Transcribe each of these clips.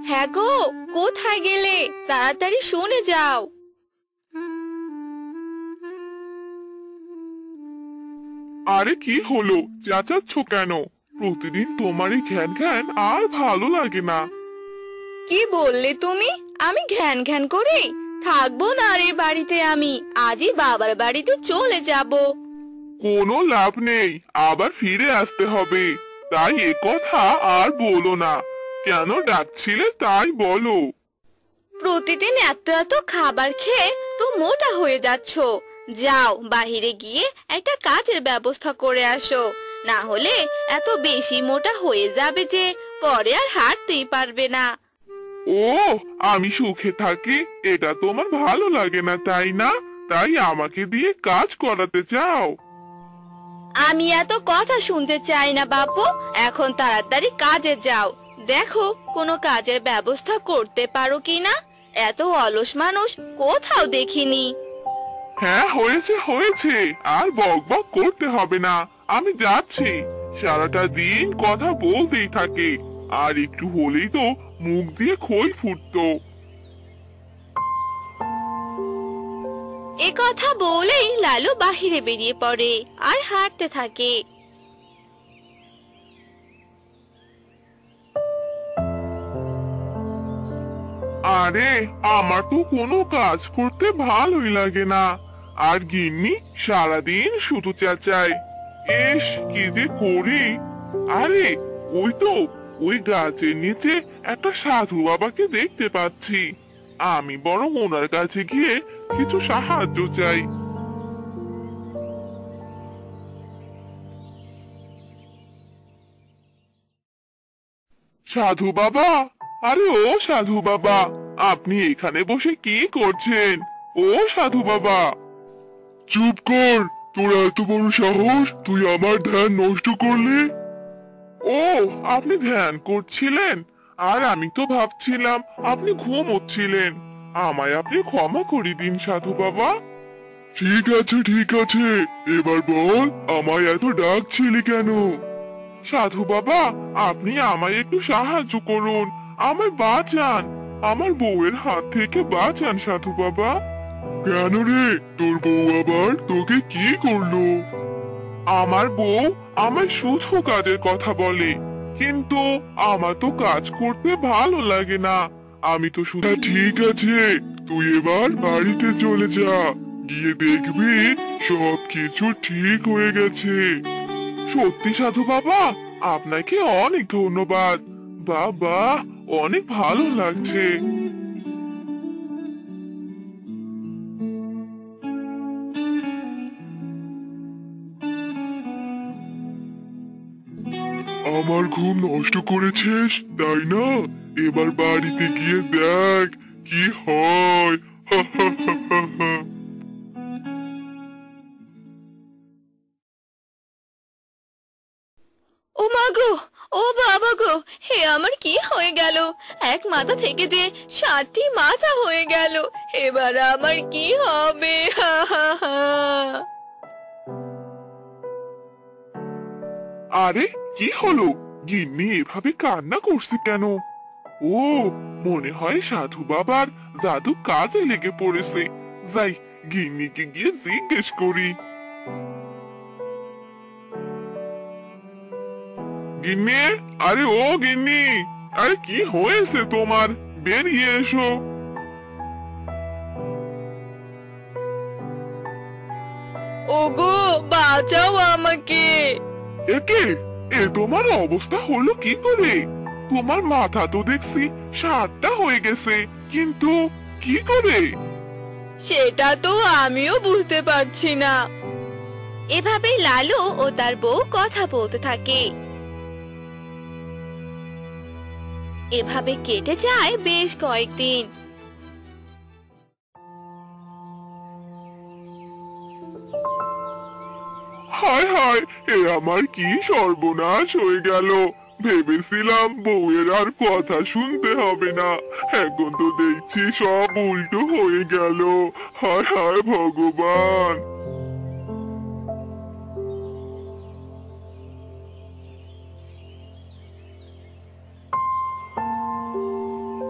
হ্যাঁ গো, কোথায় গেলে? তাড়াতাড়ি শুনে যাও। আরে কি হলো, চেঁচাচ্ছ কেন? প্রতিদিন তোমার এই ঘ্যান ঘ্যান আর ভালো লাগে না। কি বললে তুমি? আমি ঘ্যান ঘ্যান করি? থাকবো না আর এই বাড়িতে, আমি আজই বাবার বাড়িতে চলে যাব। কোনো লাভ নেই, আবার ফিরে আসতে হবে। তাই এ কথা আর বলো না। কেন ডাকছিলে তাই বলো। প্রতিদিন এত এত খাবার খেয়ে তো মোটা হয়ে যাচ্ছ। যাও, বাহিরে গিয়ে একটা কাজের ব্যবস্থা করে আসো, না হলে এত বেশি মোটা হয়ে যাবে যে পরে আর হাঁটতেই পারবে না। ও, আমি সুখে থাকি এটা তোমার ভালো লাগে না তাই না? তাই আমাকে দিয়ে কাজ করাতে চাও? আমি এত কথা শুনতে চাই না বাপু, এখন তাড়াতাড়ি কাজে যাও। দেখো কোনো কাজের ব্যবস্থা করতে পারো কিনা। এত অলস মানুষ কোথাও দেখিনি। হ্যাঁ, হয়েছে হয়েছে, আর বক বক করতে হবে না। আমি যাচ্ছি। সারাটা দিন কথা বলতেই থাকে, আর একটু হলেই তো মুখ দিয়ে খই ফুটতো। এ কথা বলেই লালু বাহিরে বেরিয়ে পড়ে আর হাঁটতে থাকে। আরে, আমার তো কোনো কাজ করতে ভালোই লাগে না। আর গিন্নি সারাদিন শুধু চেঁচায়। ইস, কি যে করি। আরে, ওই তো, ওই গাছের নিচে একটা সাধু বাবাকে দেখতে পাচ্ছি। আমি বরং ওনার কাছে গিয়ে কিছু সাহায্য চাই। সাধু বাবা, আরে ও সাধু বাবা, আপনি এখানে বসে কি করছেন? ও সাধু বাবা! চুপ কর! তোর এত বড় সাহস, তুই আমার ধ্যান নষ্ট করলি? ও, আপনি ধ্যান করছিলেন? আর আমি তো ভাবছিলাম আপনি ঘুমোচ্ছিলেন। আমায় আপনি ক্ষমা করে দিন সাধু বাবা। ঠিক আছে ঠিক আছে, এবার বল আমায় এত ডাকছিলি কেন? সাধু বাবা, আপনি আমায় একটু সাহায্য করুন, আমায় বাঁচান, আমার বউয়ের হাত থেকে বাঁচান সাধু বাবা। কেন রে, তোর বউ আবার তোকে কি করলো? আমার বউ আমায় শুধু কাজের কথা বলে, কিন্তু আমার তো কাজ করতে ভালো লাগে না। আমি তো শুধু ঠিক আছে, তুই এবার বাড়িতে চলে যা, গিয়ে দেখবি সবকিছু ঠিক হয়ে গেছে। সত্যি সাধু বাবা, আপনাকে অনেক ধন্যবাদ। বাবা, অনেক ভালো লাগছে। আমার ঘুম নষ্ট করেছিস তাই না? এবার বাড়িতে গিয়ে দেখ কি হয়। ও মা গো, ও বাবা গো, হে আমার কি হয়ে গেল? এক মাথা থেকে যে 7টি মাথা হয়ে গেল। এবার আমার কি হবে? হা হা হা। আরে, কি হলো? গিন্নি এভাবে কান্না করছে কেন? ও, মনে হয় সাধু বাবার জাদু কাজে লেগে পড়েছে। যাই, গিন্নিকে গিয়ে জিজ্ঞেস করি। গিন্নি, আরে ও গিন্নি, আরে কি হয়েছে তোমার? বেরিয়ে এসো। ওগো, বাঁচাও আমাকে। একে, এ তোমার অবস্থা হলো কি করে? তোমার মাথা তো দেখছি 7টা হয়ে গেছে, কিন্তু কি করে? সেটা তো আমিও বুঝতে পারছি না। এভাবেই লালু ও তার বউ কথা বলতে থাকে। এভাবে কেটে যায় বেশ কয়েকদিন। হায় হায়, এ আমার কি সর্বনাশ হয়ে গেল। ভেবেছিলাম বউয়ের আর কথা শুনতে হবে না, এখন তো দেখছি সব উল্টো হয়ে গেল। হায় হায় ভগবান!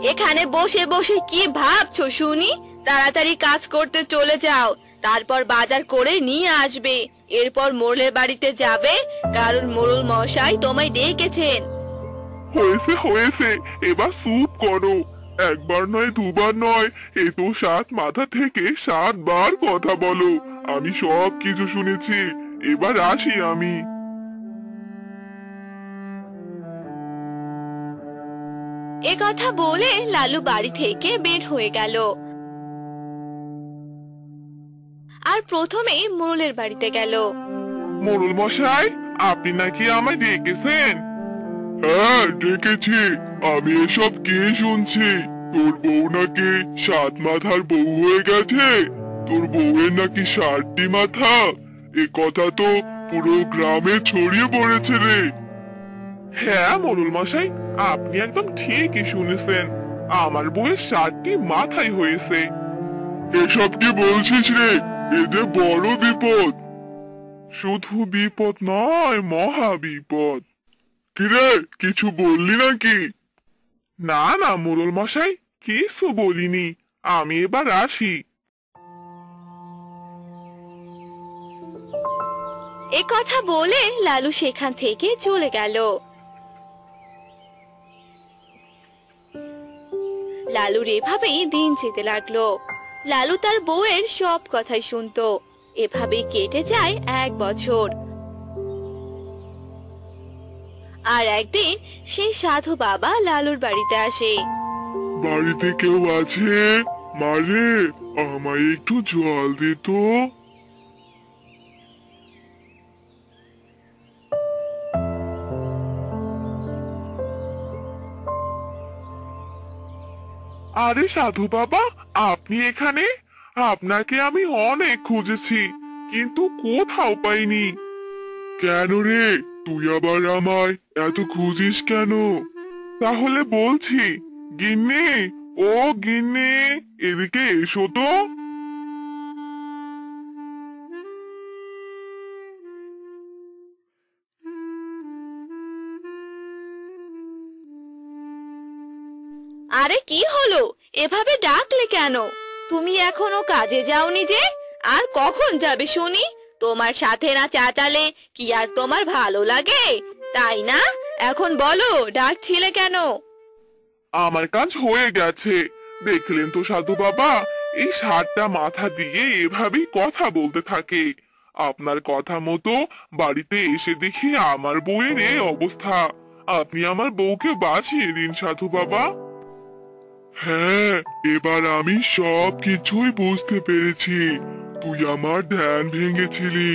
এখানে বসে বসে কি ভাবছো শুনি? তাড়াতাড়ি কাজ করতে চলে যাও, তারপর বাজার করে নিয়ে আসবে। এরপর মোড়লের বাড়িতে যাবে, কারণ মোড়ল মশাই তোমায় ডেকেছেন। হয়েছে হয়েছে, এবার চুপ করো। একবার নয় দুবার নয়, এ তো 7 মাথা থেকে 7 বার কথা বলো। আমি সব কিছু শুনেছি, এবার আসি আমি। এ কথা বলে লালু বাড়ি থেকে বের হয়ে গেল আর প্রথমেই মোড়লের বাড়িতে গেল। মোড়ল মশাই, আপনি নাকি আমায় ডেকেছেন? হ্যাঁ ডেকেছি। আমি এসব কি শুনছি? তোর বউ নাকি 7 মাথার বউ হয়ে গেছে। তোর বউয়ের নাকি 7টি মাথা। এ কথা তো পুরো গ্রামে ছড়িয়ে পড়েছে রে। হ্যাঁ মোড়ল মশাই, আপনি একদম ঠিকই শুনেছেন। আমার বউয়ের 7টি মাথাই হয়েছে। এসব কি বলছিস রে? এ যে বড় বিপদ। শুধু বিপদ নয়, মহা বিপদ। কিরে, কিছু বললি নাকি? না না মোড়ল মশাই, কিছু বলিনি। আমি এবার আসি। এ কথা বলে লালু সেখান থেকে চলে গেল। লালুর এভাবেই দিন যেতে লাগলো। লালু তার বউয়ের সব কথাই শুনতো। এভাবেই কেটে যায় 1 বছর। আর একদিন সেই সাধু বাবা লালুর বাড়িতে আসে। বাড়িতে কেউ আছে? মারে, আমায় একটু জল দে তো। আরে সাধু বাবা, আপনি এখানে? আপনাকে আমি অনেক খুঁজেছি, কিন্তু কোথাও পাইনি। কেন রে, তুই আবার আমায় এত খুঁজিস কেন? তাহলে বলছি, গিন্নি, ও গিন্নি, এদিকে এসো তো। আরে কি হলো? এভাবে ডাকলে কেন? তুমি এখনো কাজে যাওনি যে? আর কখন যাবে শুনি? তোমার সাথে না চাচালে কি আর তোমার ভালো লাগে, তাই না? এখন বলো, ডাকছিলে কেন? আমার কাজ হয়ে গেছে। দেখলেন তো সাধু বাবা, এই 7টা মাথা দিয়ে এভাবেই কথা বলতে থাকে। আপনার কথা মতো বাড়িতে এসে দেখি আমার বউয়ের এই অবস্থা। আপনি আমার বউকে বাঁচিয়ে দিন সাধু বাবা। হ্যাঁ, এবার আমি সব কিছুই বুঝতে পেরেছি। তুই আমার ধ্যান ভেঙেছিলি,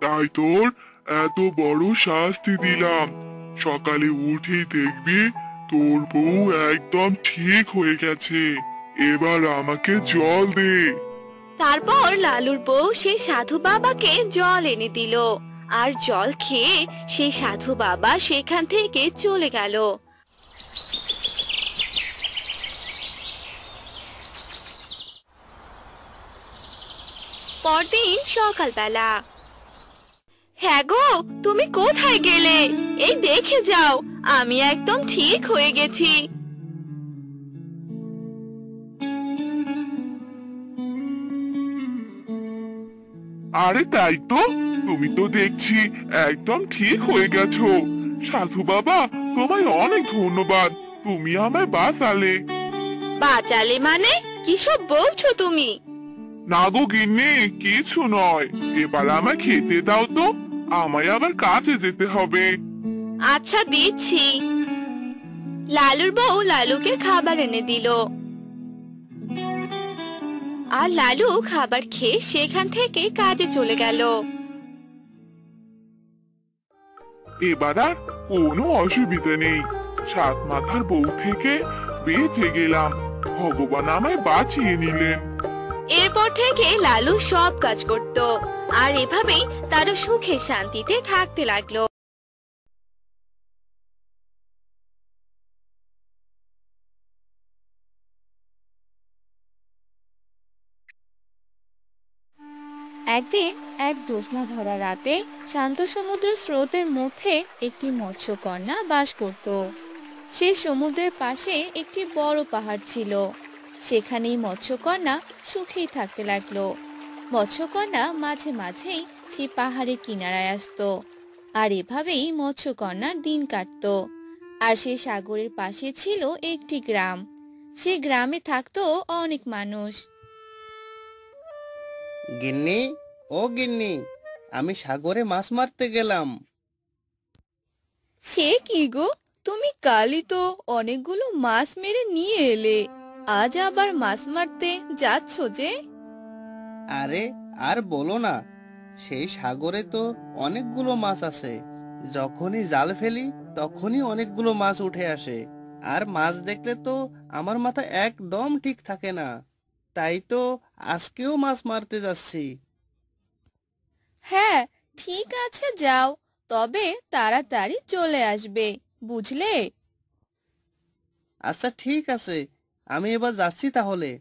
তাই তোর এত বড় শাস্তি দিলাম। সকালে উঠেই দেখবি তোর বউ একদম ঠিক হয়ে গেছে। এবার আমাকে জল দে। তারপর লালুর বউ সেই সাধু বাবাকে জল এনে দিল। আর জল খেয়ে সেই সাধু বাবা সেখান থেকে চলে গেল। পরদিন সকালবেলা। হ্যাঁ গো, তুমি কোথায় গেলে? এই দেখে যাও, আমি একদম ঠিক হয়ে গেছি। আরে তাই তো, তুমি তো দেখছি একদম ঠিক হয়ে গেছো। সাধু বাবা, তোমায় অনেক ধন্যবাদ। তুমি আমায় বাঁচালে। বাঁচালে মানে? কিসব বলছো তুমি? না গো গিন্নি, কিছু নয়। এবার আমায় খেতে দাও তো, আমায় আবার কাজে যেতে হবে। আচ্ছা দিচ্ছি। লালুর বউ লালুকে খাবার এনে দিল। আর লালু খাবার খেয়ে সেখান থেকে কাজে চলে গেল। এবার আর কোনো অসুবিধা নেই। 7 মাথার বউ থেকে বেঁচে গেলাম। ভগবান আমায় বাঁচিয়ে নিলেন। এরপর থেকে লালু সব কাজ করত। আর এভাবেই তারা সুখে শান্তিতে থাকতে লাগলো। একদিন এক জ্যোৎস্না ভরা রাতে শান্ত সমুদ্রের স্রোতের মধ্যে একটি মৎস্যকন্যা বাস করত। সেই সমুদ্রের পাশে একটি বড় পাহাড় ছিল। সেখানেই মৎস্যকন্যা সুখেই থাকতে লাগলো। মৎস্যকন্যা মাঝে মাঝেই সেই পাহাড়ের কিনারায় আসতো, আর এভাবেই মৎস্যকন্যার দিন কাটতো। আর সেই সাগরের পাশে ছিল একটি গ্রাম। সেই গ্রামে থাকতো অনেক মানুষ। গিন্নি, ও গিন্নি, আমি সাগরে মাছ মারতে গেলাম। সে কি গো, তুমি কালই তো অনেকগুলো মাছ মেরে নিয়ে এলে, আজ আবার মাছ মারতে যাচ্ছ যে? আরে আর বলো না, সেই সাগরে তো অনেকগুলো মাছ আছে। যখনই জাল ফেলি তখনই অনেকগুলো মাছ উঠে আসে। আর মাছ দেখলে তো আমার মাথা একদম ঠিক থাকে না। তাই তো আজকেও মাছ মারতে যাচ্ছি। হ্যাঁ, ঠিক আছে, যাও, তবে তাড়াতাড়ি চলে আসবে, বুঝলে? আচ্ছা ঠিক আছে, আমি এবার যাচ্ছি তাহলে।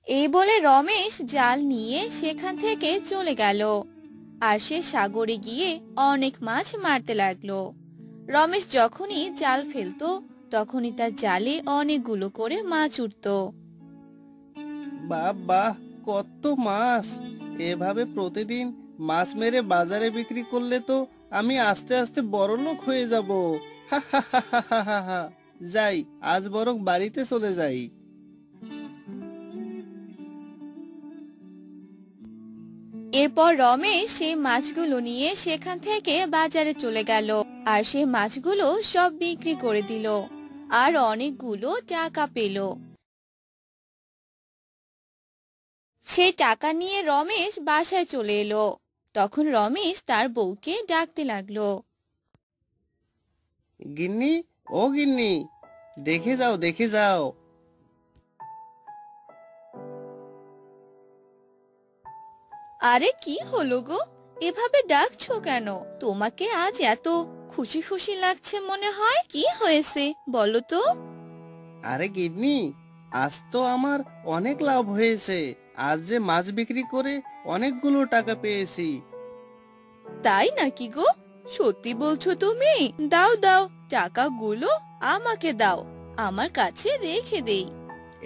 এই বলে রমেশ জাল নিয়ে সেখান থেকে চলে গেল। আর সে সাগরে গিয়ে অনেক মাছ মারতে লাগলো। রমেশ যখনই জাল ফেলতো তখনই তার জালে অনেকগুলো করে মাছ উঠতো। বাহ বাহ, কত মাছ! এভাবে প্রতিদিন মাছ মেরে বাজারে বিক্রি করলে তো আমি আস্তে আস্তে বড়লোক হয়ে যাব। হা হা হা হা হা হা হা। যাই, আজ বরং বাড়িতে চলে যাই। এরপর রমেশ সেই মাছগুলো নিয়ে সেখান থেকে বাজারে চলে গেল। আর সেই মাছগুলো সব বিক্রি করে দিল, আর অনেকগুলো টাকা পেল। সেই টাকা নিয়ে রমেশ বাসায় চলে এলো। তখন রমেশ তার বউকে ডাকতে লাগলো। গিন্নি, ও গিন্নি, দেখে যাও দেখে যাও। আরে কি হলো গো, এভাবে ডাকছো কেন? তোমাকে আজ এত খুশি খুশি লাগছে মনে হয়, কি হয়েছে বলো তো? আরে গিন্নি, আজ তো আমার অনেক লাভ হয়েছে। আজ যে মাছ বিক্রি করে অনেকগুলো টাকা পেয়েছি। তাই নাকি গো? সত্যি বলছো তুমি? দাও দাও, টাকাগুলো আমাকে দাও, আমার কাছে রেখে দেই।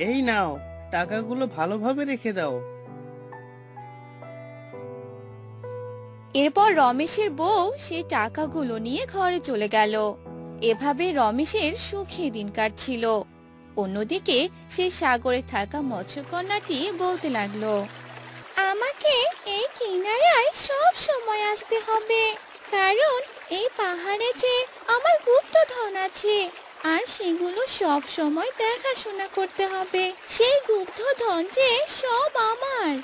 এই নাও, টাকাগুলো ভালোভাবে রেখে দাও। এরপর রমেশের বউ সেই টাকাগুলো নিয়ে ঘরে চলে গেল। এভাবে রমেশের সুখে দিন কাটছিল। অন্যদিকে সেই সাগরে থাকা মৎস্যকন্যাটি বলতে লাগলো, আমাকে এই কিনারায় সব সময় আসতে হবে, কারণ এই পাহাড়ে যে আমার গুপ্তধন আছে, আর সেগুলো সব সময় দেখাশোনা করতে হবে। সেই গুপ্তধন যে সব আমার।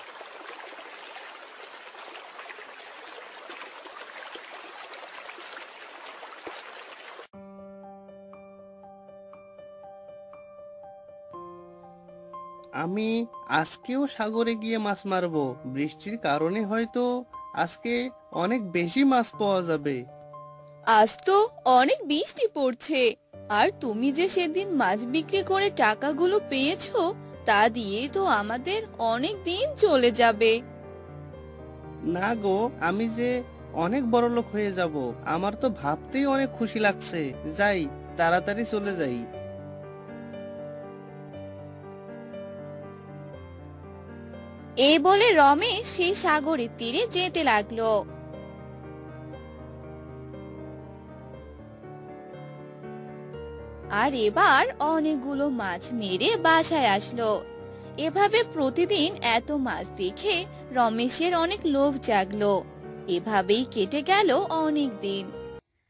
আমি আজকেও সাগরে গিয়ে মাছ মারবো। বৃষ্টির কারণে হয়তো আজকে অনেক বেশি মাছ পাওয়া যাবে। আজ তো অনেক বৃষ্টি পড়ছে, আর তুমি যে সেদিন মাছ বিক্রি করে টাকাগুলো পেয়েছো, তা দিয়ে তো আমাদের অনেক দিন চলে যাবে। না গো, আমি যে অনেক বড় লোক হয়ে যাব, আমার তো ভাবতেই অনেক খুশি লাগছে। যাই, তাড়াতাড়ি চলে যাই। এই বলে রমেশ সেই সাগরের তীরে যেতে লাগলো। আর এবার অনেকগুলো মাছ মেরে বাসায় আসলো। এভাবে প্রতিদিন এত মাছ দেখে রমেশের অনেক লোভ জাগলো। এভাবেই কেটে গেল অনেক দিন।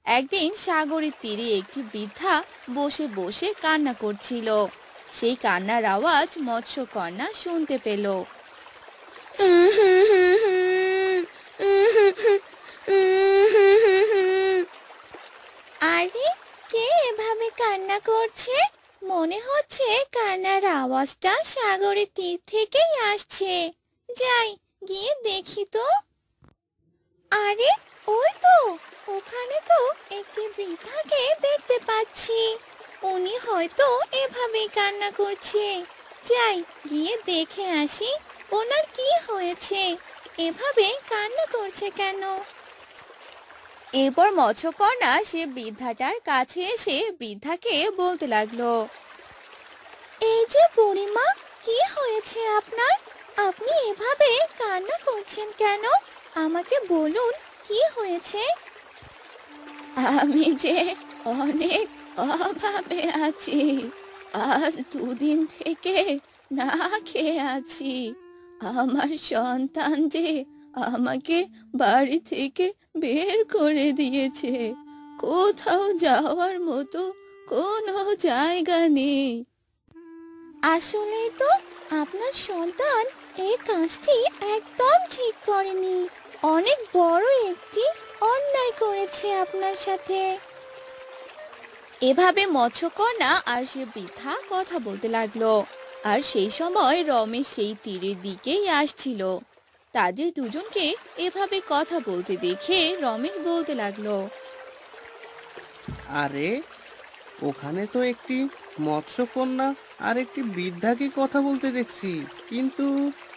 একদিন সাগরের তীরে একটি বৃদ্ধা বসে বসে কান্না করছিল। সেই কান্নার আওয়াজ মৎস্যকন্যা শুনতে পেল। আরে, কে এভাবে কান্না করছে? মনে হচ্ছে কান্নার আওয়াজটা সাগরের তীর থেকেই আসছে। যাই, গিয়ে দেখি তো। আরে, ওই তো, ওখানে তো একটি বৃদ্ধাকে দেখতে পাচ্ছি। উনি হয়তো এভাবেই কান্না করছে। যাই, গিয়ে দেখে আসি ওনার কি হয়েছে, এভাবে কান্না করছে কেন। এরপর মৎস্যকন্যা সে বৃদ্ধাটার কাছে এসে বৃদ্ধাকে বলতে লাগলো, এই যে বুড়িমা, কি হয়েছে আপনার? আপনি এভাবে কান্না করছেন কেন? আমাকে বলুন, কি হয়েছে? আমি যে অনেক অভাবে আছি। আজ দুদিন থেকে না খেয়ে আছি। আমার সন্তান যে আমাকে বাড়ি থেকে বের করে দিয়েছে। কোথাও যাওয়ার মতো কোনো জায়গা নেই। আসলেই তো আপনার সন্তান এই কাজটি একদম ঠিক করেনি। অনেক বড় একটি অন্যায় করেছে আপনার সাথে। এভাবে মৎস্যকন্যা আর সে বৃদ্ধা কথা বলতে লাগলো। আর সেই সময় রমেশ সেই তীরের দিকেই আসছিল। তাদের দুজনকে এভাবে কথা বলতে দেখে রমেশ বলতে লাগলো, আরে, ওখানে তো একটি মৎস্যকন্যা আর একটি বৃদ্ধাকে কথা বলতে দেখছি, কিন্তু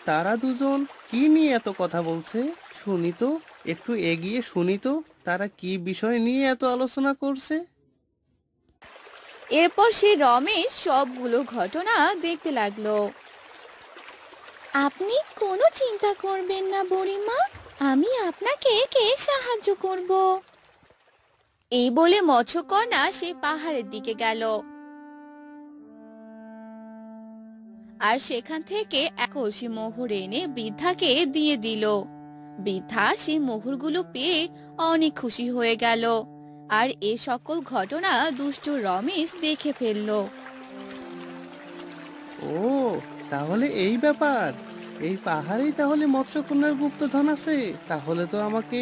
তারা দুজন কি নিয়ে এত কথা বলছে? শুনি তো, একটু এগিয়ে শুনি তো, তারা কি বিষয় নিয়ে এত আলোচনা করছে। এরপর সে রমেশ সবগুলো ঘটনা দেখতে লাগলো। আপনি কোনো চিন্তা করবেন না বুড়িমা, আমি আপনাকে সাহায্য করব। এই বলে মৎস্যকন্যা সে পাহাড়ের দিকে গেল আর সেখান থেকে এক কলসি মোহর এনে বৃদ্ধাকে দিয়ে দিল। বৃদ্ধা সেই মোহরগুলো পেয়ে অনেক খুশি হয়ে গেল। আর এ সকল ঘটনা দুষ্ট রমেশ দেখে ফেললো। ও, তাহলে এই ব্যাপার। এই পাহাড়েই তাহলে মৎস্যকন্যার গুপ্তধন আছে। তাহলে তো আমাকে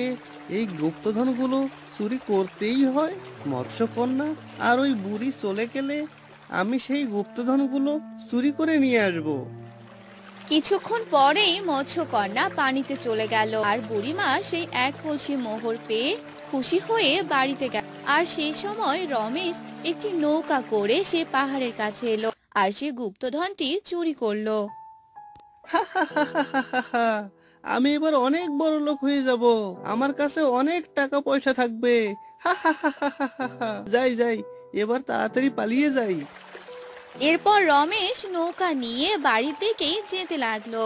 এই গুপ্তধনগুলো চুরি করতেই হয়। মৎস্যকন্যা আর ওই বুড়ি চলে গেলে আমি সেই গুপ্তধনগুলো চুরি করে নিয়ে আসবো। কিছুক্ষণ পরেই মৎস্যকন্যা পানিতে চলে গেল আর বুড়িমা সেই এক কলসি মোহর পেয়ে খুশি হয়ে বাড়িতে গেল। আর সেই সময় রমেশ একটি নৌকা করে সে পাহাড়ের কাছে এলো আর সে গুপ্তধনটি চুরি করলো। আমি এবার অনেক বড় লোক হয়ে যাব। আমার কাছে অনেক টাকা পয়সা থাকবে। যাই যাই, এবার তাড়াতাড়ি পালিয়ে যাই। এরপর রমেশ নৌকা নিয়ে বাড়ির দিকেই যেতে লাগলো।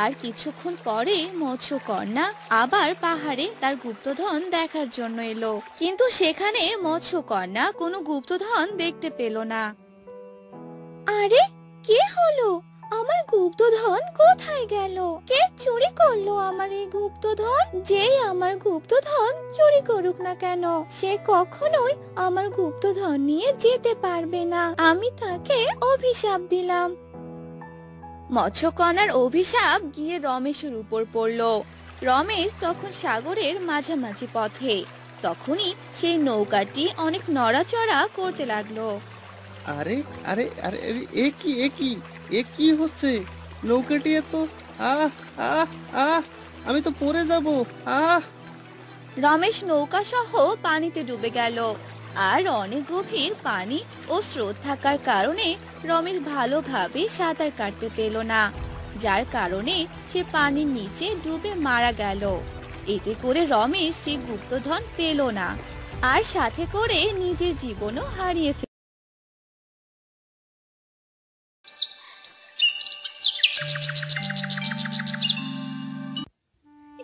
আর কিছুক্ষণ পরে মৎস্যকন্যা আবার পাহাড়ে তার গুপ্তধন দেখার জন্য এলো, কিন্তু সেখানে মৎস্যকন্যা কোনো গুপ্তধন দেখতে পেল না। আরে, কি হলো? আমার গুপ্তধন কোথায় গেল? কে চুরি করলো আমার এই গুপ্তধন? যেই আমার গুপ্তধন চুরি করুক না কেন, সে কখনোই আমার গুপ্তধন নিয়ে যেতে পারবে না। আমি তাকে অভিশাপ দিলাম। মৎস্যকন্যার অভিশাপ গিয়ে রমেশের উপর পড়লো। রমেশ তখন সাগরের মাঝামাঝি পথে। তখনই সেই নৌকাটি অনেক নড়াচড়া করতে লাগলো। আরে আরে আরে আরে, এ কি এ কি এ কি হচ্ছে? নৌকাটি এত, আহ আহ আহ, আমি তো পড়ে যাব। আহ রমেশ নৌকা সহ পানিতে ডুবে গেল। আর অনেক গভীর পানি ও স্রোত থাকার কারণে রমেশ ভালোভাবে সাঁতার কাটতে পেল না, যার কারণে সে পানির নিচে ডুবে মারা গেল। এতে করে রমেশ সে গুপ্তধন পেল না, আর সাথে করে নিজের জীবনও হারিয়ে ফেলল।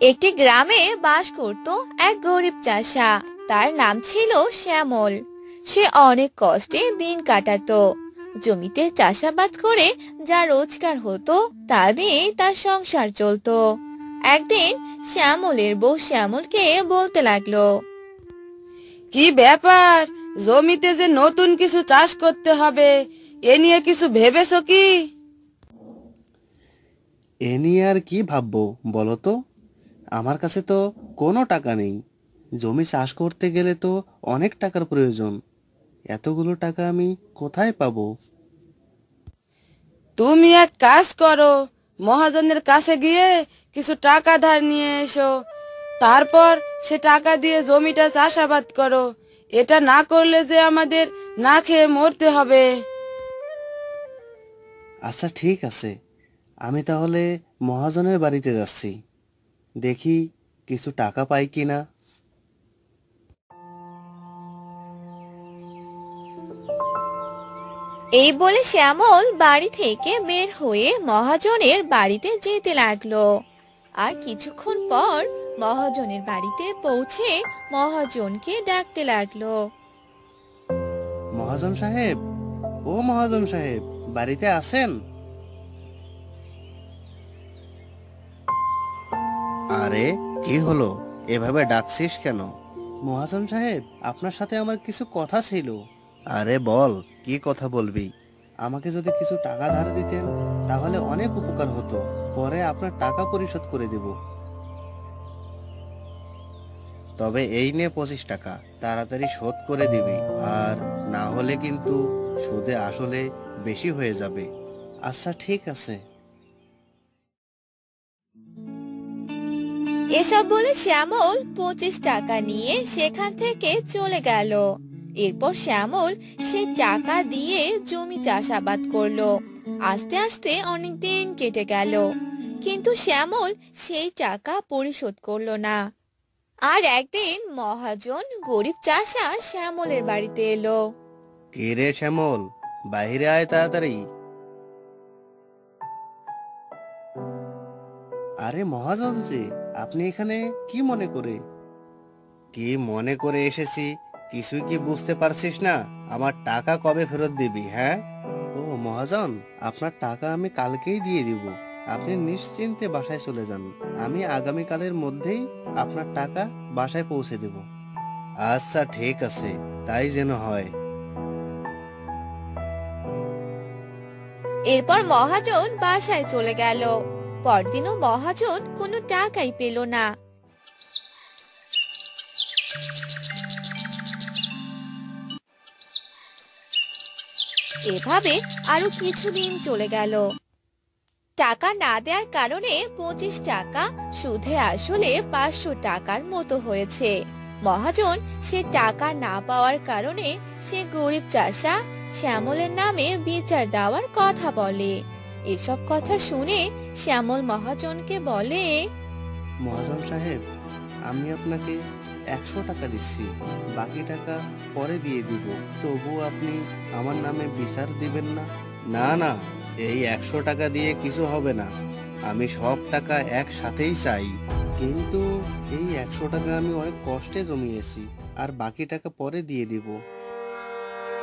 একটি গ্রামে বাস করত এক গরিব চাষা। তার নাম ছিল শ্যামল। সে অনেক কষ্টে দিন কাটাতো। জমিতে চাষাবাদ করে যা রোজগার হতো তা দিয়ে তার সংসার চলতো। একদিন শ্যামলের বউ শ্যামলকে বলতে লাগলো, কি ব্যাপার, জমিতে যে নতুন কিছু চাষ করতে হবে, এ নিয়ে কিছু ভেবেছো কি? এ নিয়ে আর কি ভাববো বলো তো? আমার কাছে তো কোনো টাকা নেই। জমি চাষ করতে গেলে তো অনেক টাকার প্রয়োজন। এতগুলো টাকা আমি কোথায় পাবো? তুমি এক কাজ করো, মহাজনের কাছে গিয়ে কিছু টাকা ধার নিয়ে এসো। তারপর সে টাকা দিয়ে জমিটা চাষাবাদ করো। এটা না করলে যে আমাদের না খেয়ে মরতে হবে। আচ্ছা ঠিক আছে, আমি তাহলে মহাজনের বাড়িতে যাচ্ছি। দেখি কিছু টাকা পাই কিনা। এই বলে শ্যামল বাড়ি থেকে বের হয়ে মহাজনের বাড়িতে যেতে লাগলো। আর কিছুক্ষণ পর মহাজনের বাড়িতে পৌঁছে মহাজনকে ডাকতে লাগলো। মহাজন সাহেব, ও মহাজন সাহেব, বাড়িতে আছেন? আরে কি হলো, এভাবে ডাকছিস কেন? মহাজন সাহেব, আপনার সাথে আমার কিছু কথা ছিল। আরে বল, কি কথা বলবি? আমাকে যদি কিছু টাকা ধার দিতেন তাহলে অনেক উপকার হতো, পরে আপনার টাকা পরিশোধ করে দেব। তবে এই নে 25 টাকা, তাড়াতাড়ি শোধ করে দিবি, আর না হলে কিন্তু সুদে আসলে বেশি হয়ে যাবে। আচ্ছা ঠিক আছে। এসব বলে শ্যামল 25 টাকা নিয়ে সেখান থেকে চলে গেল। এরপর শ্যামল সেই টাকা দিয়ে জমি চাষাবাদ করলো। আস্তে আস্তে অনেক দিন কেটে গেল, কিন্তু শ্যামল সেই টাকা পরিশোধ করলো না। আর একদিন মহাজন গরিব চাষা শ্যামলের বাড়িতে এলো। কে রে শ্যামল, বাইরে আয় তাড়াতাড়ি। আরে মহাজন যে, আপনি এখানে কি মনে করে? কি মনে করে এসেছি কিছুই কি বুঝতে পারছিস না? আমার টাকা কবে ফেরত দিবি? হ্যাঁ, ও মহাজন, আপনার টাকা আমি কালকেই দিয়ে দিব। আপনি নিশ্চিন্তে বাসায় চলে যান, আমি আগামীকালের মধ্যেই আপনার টাকা বাসায় পৌঁছে দেব। আচ্ছা ঠিক আছে, তাই যেন হয়। এরপর মহাজন বাসায় চলে গেল। পরদিনও মহাজন কোনো টাকাই পেল না। এভাবে আরো কিছুদিন চলে গেল। টাকা না দেওয়ার কারণে 25 টাকা সুদে আসলে 500 টাকার মতো হয়েছে। মহাজন সে টাকা না পাওয়ার কারণে সে গরিব চাষা শ্যামলের নামে বিচার দেওয়ার কথা বলে। এসব কথা শুনে শ্যামল মহাজনকে বলে, মহাজন সাহেব, আমি আপনাকে 100 টাকা দিচ্ছি, বাকি টাকা পরে দিয়ে দিব। তবু আপনি আমার নামে বিচার দিবেন না? না না, এই 100 টাকা দিয়ে কিছু হবে না, আমি সব টাকা একসাথেই চাই। কিন্তু এই 100 টাকা আমি অনেক কষ্টে জমিয়েছি, আর বাকি টাকা পরে দিয়ে দিব।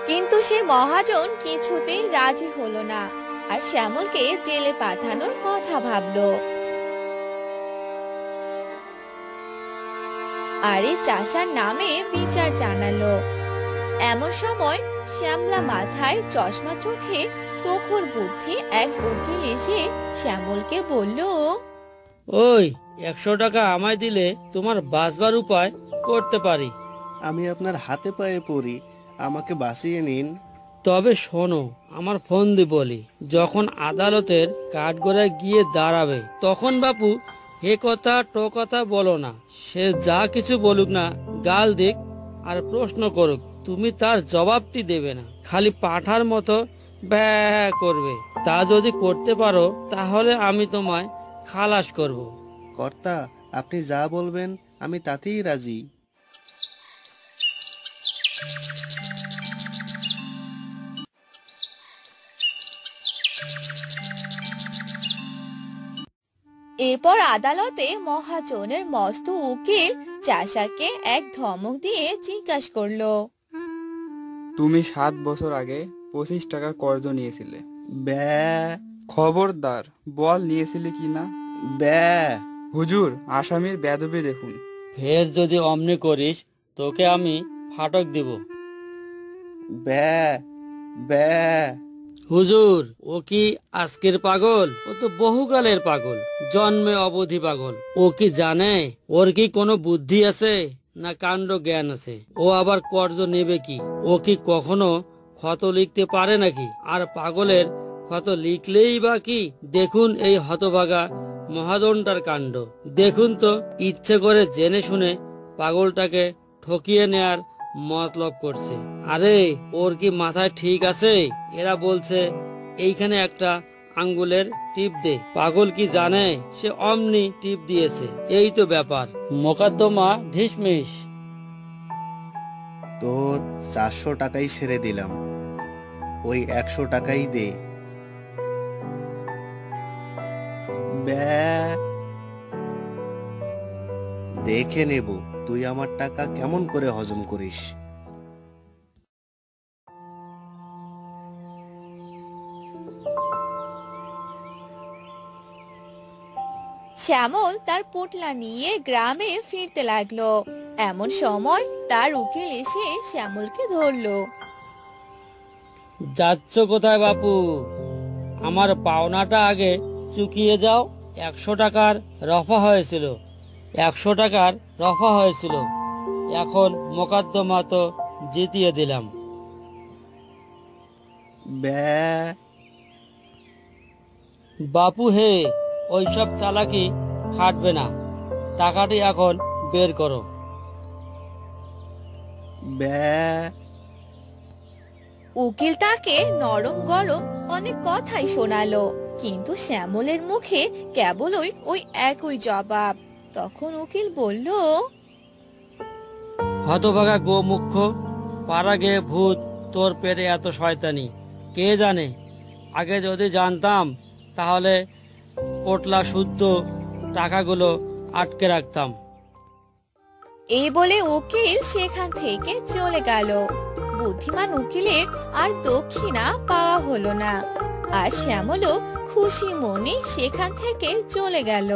কিন্তু সে মহাজন কিছুতেই রাজি হলো না, আর শ্যামলকে জেলে পাঠানোর কথা ভাবলো। আরে চাষার নামে বিচার জানালো। এমন সময় শ্যামলা মাথায় চশমা, চোখে তোখর বুদ্ধি এক উকিল এসে শ্যামলকে বলল, ওই 100 টাকা আমায় দিলে তোমার বাঁচবার উপায় করতে পারি। আমি আপনার হাতে পায়ে পড়ি, আমাকে বাঁচিয়ে নিন। তবে শোনো, আমার ফোন দি বলি, যখন আদালতের কাঠগড়ায় গিয়ে দাঁড়াবে তখন বাপু হে কথা টো কথা বলো না। সে যা কিছু বলুক না, গাল দিক আর প্রশ্ন করুক, তুমি তার জবাবটি দেবে না, খালি পাঠার মতো ব্যা করবে। তা যদি করতে পারো তাহলে আমি তোমায় খালাস করব। কর্তা, আপনি যা বলবেন আমি তাতেই রাজি। এরপর আদালতে মহাজনের মস্ত উকিল চাষাকে এক ধমক দিয়ে জিজ্ঞাসা করলো, তুমি 7 বছর আগে 25 টাকা কর্জ নিয়েছিলে। ব্যা খবরদার বল নিয়েছিলে কিনা। ব্যা হুজুর, আসামির বেদবি দেখুন। ফের যদি অমনি করিস তোকে আমি ফাটক দিব। ব্যা ব্যা হুজুর, ও কি আজকের পাগল? ও তো বহুকালের পাগল, জন্মে অবধি পাগল। ও কি জানে ওর কি কোনো বুদ্ধি আছে না কাণ্ড জ্ঞান আছে? ও আবার কর্জ নেবে কি? ও কি কখনো ক্ষত লিখতে পারে নাকি? আর পাগলের ক্ষত লিখলেই বা কি? দেখুন এই হতভাগা মহাজনটার কাণ্ড দেখুন তো, ইচ্ছে করে জেনে শুনে পাগলটাকে ঠকিয়ে নেয়ার মতলব করছে। আরে ওর কি মাথায় ঠিক আছে? এরা বলছে এইখানে একটা আঙ্গুলের টিপ দে। পাগল কি জানে সে অমনি টিপ দিয়েছে। এই তো ব্যাপার, মোকদ্দমা ঢিসমিস। তোর 400 টাকাই ছেড়ে দিলাম। ওই 100 টাকাই দে। ব্যা, দেখে নেব তুই আমার টাকা কেমন করে হজম করিস। শ্যামল তার পোটলা নিয়ে গ্রামে ফিরতে লাগলো। এমন সময় তার উকিল এসে শ্যামলকে ধরলো। যাচ্ছ কোথায় বাপু? আমার পাওনাটা আগে চুকিয়ে যাও। 100 টাকার রফা হয়েছিল, 100 টাকার রফা হয়েছিল। এখন মোকদ্দমা তো জিতিয়ে দিলাম। ব্যা, বাপু হে, ওইসব চালাকি খাটবে না, টাকাটি এখন বের করো। ব্যা, উকিল তাকে নরম গরম অনেক কথাই শোনালো, কিন্তু শ্যামলের মুখে কেবলই ওই একই জবাব। তখন উকিল বলল, হতভাগা গোমুখ্য, পাড়া গেয়ে ভূত, তোর পেটে এত শয়তানি কে জানে। আগে যদি জানতাম তাহলে পোটলা শুদ্ধ টাকাগুলো আটকে রাখতাম। এই বলে উকিল সেখান থেকে চলে গেল। বুদ্ধিমান উকিলের আর দক্ষিণা পাওয়া হলো না, আর শ্যামলও খুশি মনে সেখান থেকে চলে গেল।